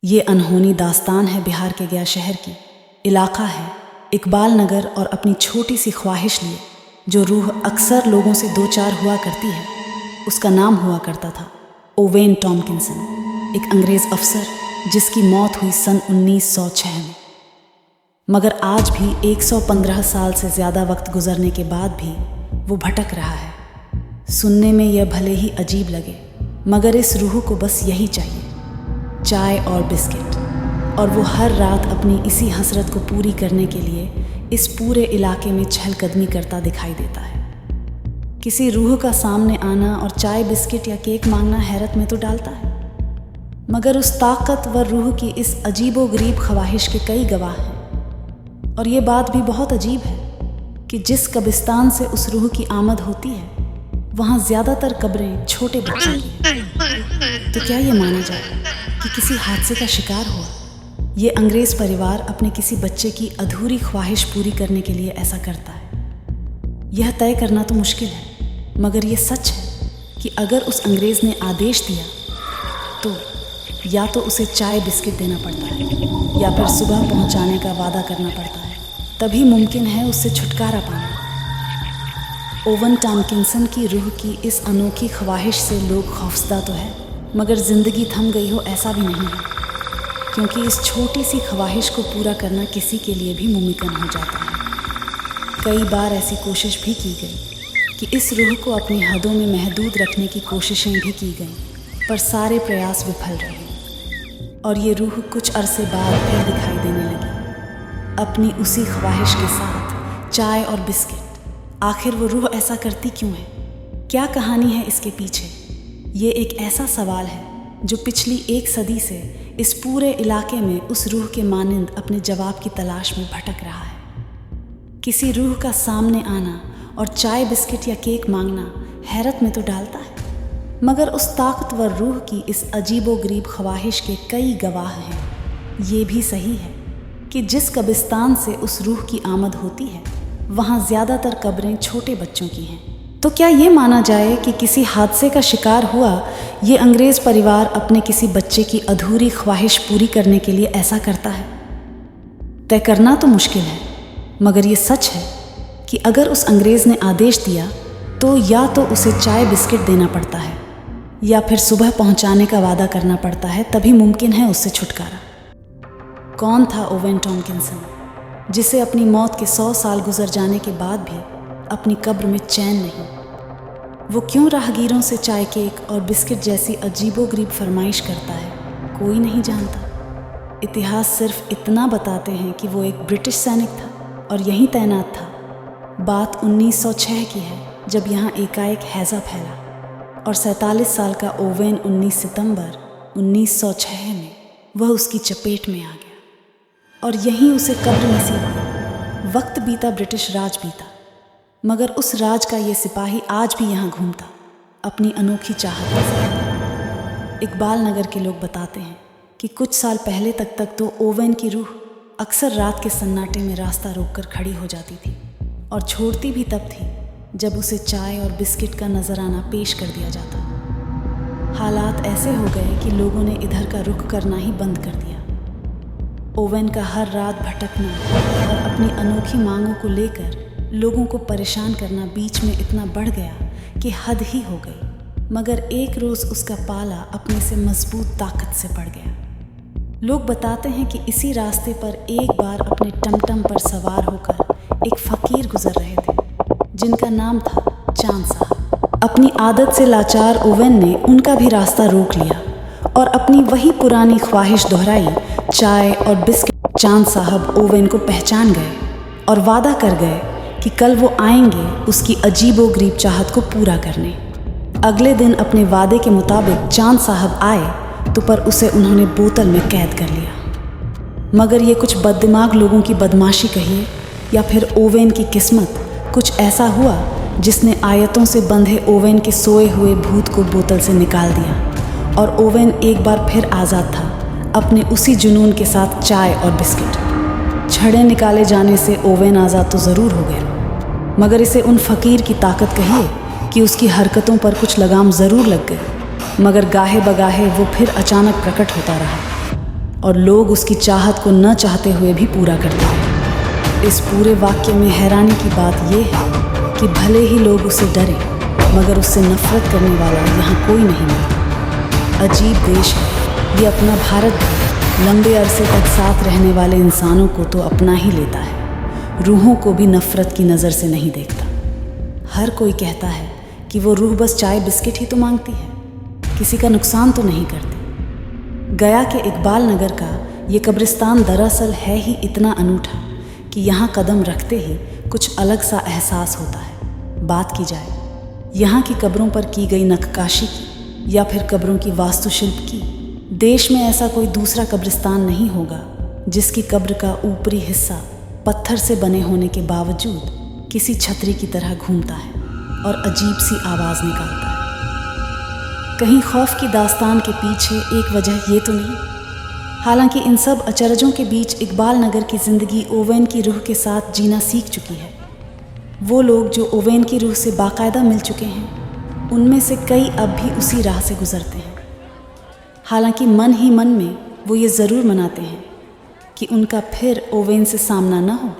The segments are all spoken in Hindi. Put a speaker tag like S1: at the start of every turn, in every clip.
S1: ये अनहोनी दास्तान है बिहार के गया शहर की। इलाका है इकबाल नगर और अपनी छोटी सी ख्वाहिश लिए जो रूह अक्सर लोगों से दो चार हुआ करती है, उसका नाम हुआ करता था ओवेन टॉम्किंसन, एक अंग्रेज़ अफसर जिसकी मौत हुई सन 1906 में। मगर आज भी 115 साल से ज़्यादा वक्त गुजरने के बाद भी वो भटक रहा है। सुनने में यह भले ही अजीब लगे, मगर इस रूह को बस यही चाहिए, चाय और बिस्किट, और वो हर रात अपनी इसी हसरत को पूरी करने के लिए इस पूरे इलाके में चहलकदमी करता दिखाई देता है। किसी रूह का सामने आना और चाय बिस्किट या केक मांगना हैरत में तो डालता है, मगर उस ताकतवर रूह की इस अजीबोगरीब ख्वाहिश के कई गवाह हैं। और ये बात भी बहुत अजीब है कि जिस कब्रिस्तान से उस रूह की आमद होती है वहाँ ज़्यादातर कब्रें छोटे बच्चों की हैं। तो क्या ये माना जाए कि किसी हादसे का शिकार हुआ? ये अंग्रेज़ परिवार अपने किसी बच्चे की अधूरी ख्वाहिश पूरी करने के लिए ऐसा करता है। यह तय करना तो मुश्किल है, मगर ये सच है कि अगर उस अंग्रेज़ ने आदेश दिया तो या तो उसे चाय बिस्किट देना पड़ता है या फिर सुबह पहुंचाने का वादा करना पड़ता है, तभी मुमकिन है उससे छुटकारा पाना। ओवेन टॉम्किंसन की रूह की इस अनोखी ख्वाहिश से लोग खौफजदा तो है, मगर ज़िंदगी थम गई हो ऐसा भी नहीं है, क्योंकि इस छोटी सी ख्वाहिश को पूरा करना किसी के लिए भी मुमकिन हो जाता है। कई बार ऐसी कोशिश भी की गई कि इस रूह को अपनी हदों में महदूद रखने की कोशिशें भी की गईं, पर सारे प्रयास विफल रहे और ये रूह कुछ अरसे बाद फिर दिखाई देने लगी, अपनी उसी ख्वाहिश के साथ, चाय और बिस्किट। आखिर वो रूह ऐसा करती क्यों है? क्या कहानी है इसके पीछे? ये एक ऐसा सवाल है जो पिछली 1 सदी से इस पूरे इलाके में उस रूह के मानिंद अपने जवाब की तलाश में भटक रहा है। किसी रूह का सामने आना और चाय बिस्किट या केक मांगना हैरत में तो डालता है, मगर उस ताकतवर रूह की इस अजीबोगरीब ख्वाहिश के कई गवाह हैं। ये भी सही है कि जिस कब्रिस्तान से उस रूह की आमद होती है वहाँ ज़्यादातर कब्रें छोटे बच्चों की हैं। तो क्या ये माना जाए कि किसी हादसे का शिकार हुआ ये अंग्रेज़ परिवार अपने किसी बच्चे की अधूरी ख्वाहिश पूरी करने के लिए ऐसा करता है? तय करना तो मुश्किल है, मगर ये सच है कि अगर उस अंग्रेज़ ने आदेश दिया तो या तो उसे चाय बिस्किट देना पड़ता है या फिर सुबह पहुंचाने का वादा करना पड़ता है, तभी मुमकिन है उससे छुटकारा। कौन था ओवेन टॉम्किंसन, जिसे अपनी मौत के 100 साल गुजर जाने के बाद भी अपनी कब्र में चैन नहीं? वो क्यों राहगीरों से चाय केक और बिस्किट जैसी अजीबोगरीब फरमाइश करता है, कोई नहीं जानता। इतिहास सिर्फ इतना बताते हैं कि वो एक ब्रिटिश सैनिक था और यहीं तैनात था। बात 1906 की है, जब यहाँ एकाएक हैज़ा फैला और 47 साल का ओवेन 19 सितंबर 1906 में वह उसकी चपेट में आ गया और यहीं उसे कब्र नसीब हुई। वक्त बीता, ब्रिटिश राज बीता, मगर उस राज का ये सिपाही आज भी यहाँ घूमता अपनी अनोखी चाहत के साथ। इकबाल नगर के लोग बताते हैं कि कुछ साल पहले तक तो ओवेन की रूह अक्सर रात के सन्नाटे में रास्ता रोककर खड़ी हो जाती थी और छोड़ती भी तब थी जब उसे चाय और बिस्किट का नजराना पेश कर दिया जाता। हालात ऐसे हो गए कि लोगों ने इधर का रुख करना ही बंद कर दिया। ओवेन का हर रात भटकना और अपनी अनोखी मांगों को लेकर लोगों को परेशान करना बीच में इतना बढ़ गया कि हद ही हो गई। मगर एक रोज़ उसका पाला अपने से मजबूत ताकत से बढ़ गया। लोग बताते हैं कि इसी रास्ते पर एक बार अपने टमटम पर सवार होकर एक फ़कीर गुजर रहे थे जिनका नाम था चांद साहब। अपनी आदत से लाचार ओवेन ने उनका भी रास्ता रोक लिया और अपनी वही पुरानी ख्वाहिश दोहराई, चाय और बिस्किट। चांद साहब ओवेन को पहचान गए और वादा कर गए कि कल वो आएंगे उसकी अजीबोगरीब चाहत को पूरा करने। अगले दिन अपने वादे के मुताबिक चांद साहब आए तो पर उसे उन्होंने बोतल में कैद कर लिया। मगर ये कुछ बददिमाग लोगों की बदमाशी कहिए या फिर ओवेन की किस्मत, कुछ ऐसा हुआ जिसने आयतों से बंधे ओवेन के सोए हुए भूत को बोतल से निकाल दिया और ओवेन एक बार फिर आज़ाद था अपने उसी जुनून के साथ चाय और बिस्किट। छड़े निकाले जाने से ओवेन आज़ाद तो ज़रूर हो गया, मगर इसे उन फ़कीर की ताकत कहिए कि उसकी हरकतों पर कुछ लगाम ज़रूर लग गई, मगर गाहे बगाहे वो फिर अचानक प्रकट होता रहा। और लोग उसकी चाहत को न चाहते हुए भी पूरा करते हैं। इस पूरे वाक्य में हैरानी की बात यह है कि भले ही लोग उसे डरें, मगर उससे नफरत करने वाला यहाँ कोई नहीं मिला। अजीब देश है ये अपना भारत भी। लंबे अरसे तक साथ रहने वाले इंसानों को तो अपना ही लेता है, रूहों को भी नफरत की नज़र से नहीं देखता। हर कोई कहता है कि वो रूह बस चाय बिस्किट ही तो मांगती है, किसी का नुकसान तो नहीं करती। गया के इकबाल नगर का ये कब्रिस्तान दरअसल है ही इतना अनूठा कि यहाँ कदम रखते ही कुछ अलग सा एहसास होता है। बात की जाए यहाँ की कब्रों पर की गई नक्काशी की या फिर कब्रों की वास्तुशिल्प की, देश में ऐसा कोई दूसरा कब्रिस्तान नहीं होगा जिसकी कब्र का ऊपरी हिस्सा पत्थर से बने होने के बावजूद किसी छतरी की तरह घूमता है और अजीब सी आवाज़ निकालता है। कहीं खौफ की दास्तान के पीछे एक वजह ये तो नहीं? हालांकि इन सब अचरजों के बीच इकबाल नगर की ज़िंदगी ओवेन की रूह के साथ जीना सीख चुकी है। वो लोग जो ओवेन की रूह से बाकायदा मिल चुके हैं, उनमें से कई अब भी उसी राह से गुजरते हैं। हालांकि मन ही मन में वो ये ज़रूर मनाते हैं कि उनका फिर ओवेन से सामना न हो।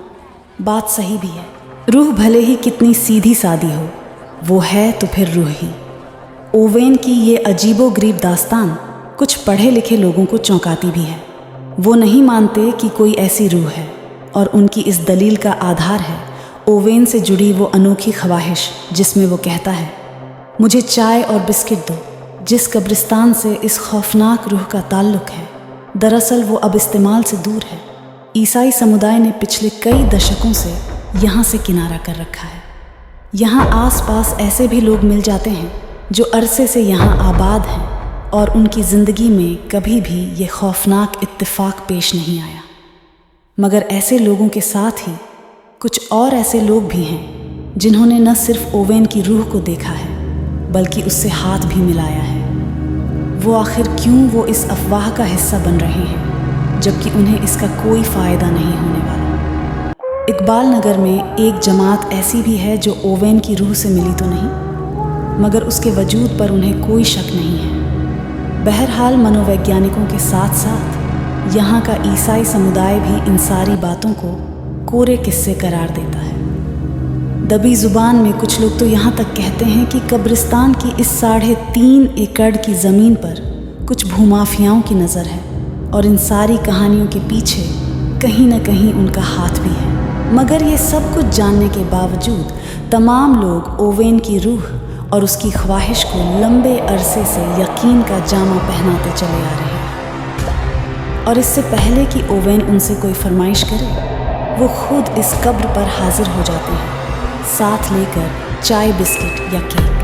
S1: बात सही भी है। रूह भले ही कितनी सीधी सादी हो, वो है तो फिर रूह ही। ओवेन की ये अजीबोगरीब दास्तान कुछ पढ़े लिखे लोगों को चौंकाती भी है। वो नहीं मानते कि कोई ऐसी रूह है, और उनकी इस दलील का आधार है ओवेन से जुड़ी वो अनोखी ख्वाहिश जिसमें वो कहता है, मुझे चाय और बिस्किट दो। जिस कब्रिस्तान से इस खौफनाक रूह का ताल्लुक है, दरअसल वो अब इस्तेमाल से दूर है। ईसाई समुदाय ने पिछले कई दशकों से यहाँ से किनारा कर रखा है। यहाँ आसपास ऐसे भी लोग मिल जाते हैं जो अरसे से यहाँ आबाद हैं, और उनकी ज़िंदगी में कभी भी ये खौफनाक इत्तेफाक पेश नहीं आया। मगर ऐसे लोगों के साथ ही कुछ और ऐसे लोग भी हैं जिन्होंने न सिर्फ ओवेन की रूह को देखा है, बल्कि उससे हाथ भी मिलाया है। वो आखिर क्यों वो इस अफवाह का हिस्सा बन रहे हैं, जबकि उन्हें इसका कोई फ़ायदा नहीं होने वाला। इकबाल नगर में एक जमात ऐसी भी है जो ओवेन की रूह से मिली तो नहीं, मगर उसके वजूद पर उन्हें कोई शक नहीं है। बहरहाल मनोवैज्ञानिकों के साथ साथ यहाँ का ईसाई समुदाय भी इन सारी बातों को कोरे किस्से करार देता है। दबी ज़ुबान में कुछ लोग तो यहाँ तक कहते हैं कि कब्रिस्तान की इस 3.5 एकड़ की ज़मीन पर कुछ भूमाफियाओं की नज़र है, और इन सारी कहानियों के पीछे कहीं न कहीं उनका हाथ भी है। मगर ये सब कुछ जानने के बावजूद तमाम लोग ओवेन की रूह और उसकी ख्वाहिश को लंबे अरसे से यकीन का जामा पहनाते चले आ रहे हैं। और इससे पहले कि ओवेन उनसे कोई फरमाइश करे, वो खुद इस कब्र पर हाजिर हो जाते हैं, साथ लेकर चाय बिस्किट या केक।